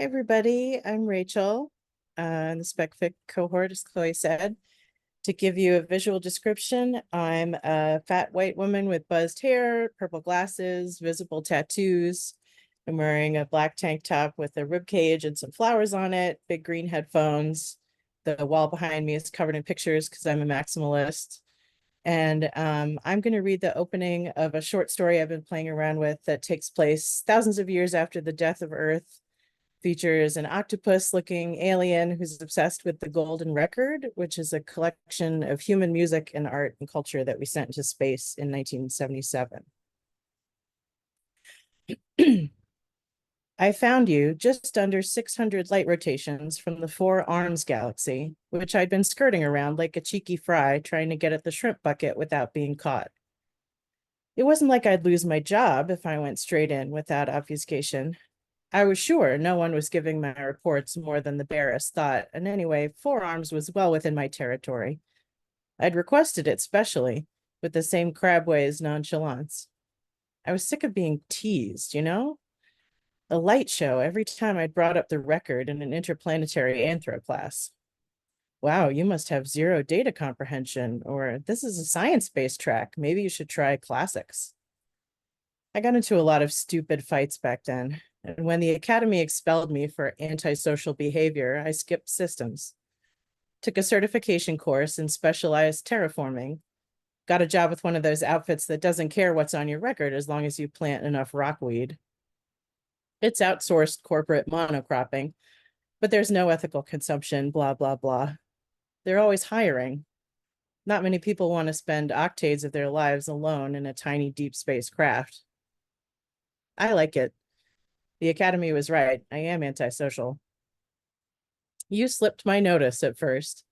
Hey everybody, I'm Rachel. In the SpecFic cohort, as Chloe said. To give you a visual description, I'm a fat white woman with buzzed hair, purple glasses, visible tattoos. I'm wearing a black tank top with a rib cage and some flowers on it, big green headphones. The wall behind me is covered in pictures because I'm a maximalist. And I'm going to read the opening of a short story I've been playing around with that takes place thousands of years after the death of Earth. Features an octopus-looking alien who's obsessed with the Golden Record, which is a collection of human music and art and culture that we sent into space in 1977. I found you just under 600 light rotations from the Four Arms galaxy, which I'd been skirting around like a cheeky fry trying to get at the shrimp bucket without being caught. It wasn't like I'd lose my job if I went straight in without obfuscation. I was sure no one was giving my reports more than the barest thought, and anyway, Four Arms was well within my territory. I'd requested it specially, with the same crabways nonchalance. I was sick of being teased, you know? A light show every time I'd brought up the record in an interplanetary anthro class. Wow, you must have zero data comprehension, or this is a science-based track. Maybe you should try classics. I got into a lot of stupid fights back then. And when the academy expelled me for antisocial behavior, I skipped systems, took a certification course in specialized terraforming, got a job with one of those outfits that doesn't care what's on your record as long as you plant enough rockweed. It's outsourced corporate monocropping, but there's no ethical consumption, blah, blah, blah. They're always hiring. Not many people want to spend octades of their lives alone in a tiny deep space craft. I like it. The academy was right. I am antisocial. You slipped my notice at first.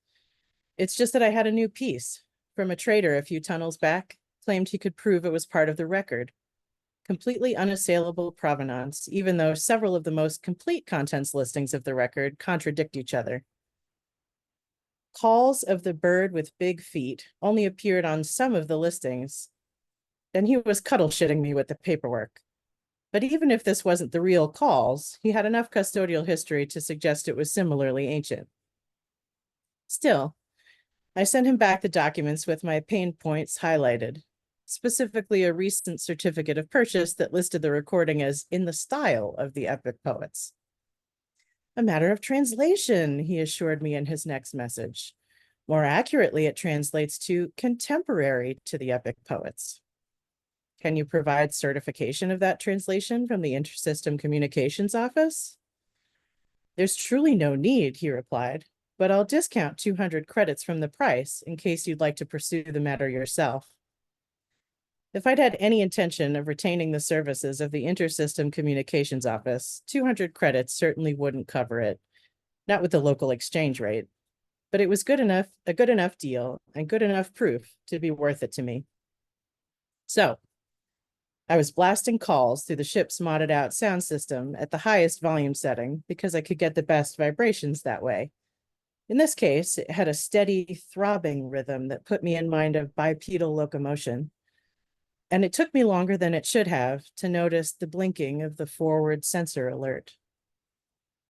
It's just that I had a new piece from a trader a few tunnels back, claimed he could prove it was part of the record. Completely unassailable provenance, even though several of the most complete contents listings of the record contradict each other. Calls of the bird with big feet only appeared on some of the listings, and he was cuddle shitting me with the paperwork. But even if this wasn't the real calls, he had enough custodial history to suggest it was similarly ancient. Still, I sent him back the documents with my pain points highlighted, specifically a recent certificate of purchase that listed the recording as in the style of the epic poets. A matter of translation, he assured me in his next message. More accurately, it translates to contemporary to the epic poets. Can you provide certification of that translation from the Intersystem Communications Office? There's truly no need, he replied, but I'll discount 200 credits from the price in case you'd like to pursue the matter yourself. If I'd had any intention of retaining the services of the Intersystem Communications Office, 200 credits certainly wouldn't cover it, not with the local exchange rate, but it was a good enough deal and good enough proof to be worth it to me. So, I was blasting calls through the ship's modded out sound system at the highest volume setting because I could get the best vibrations that way. In this case, it had a steady throbbing rhythm that put me in mind of bipedal locomotion. And it took me longer than it should have to notice the blinking of the forward sensor alert.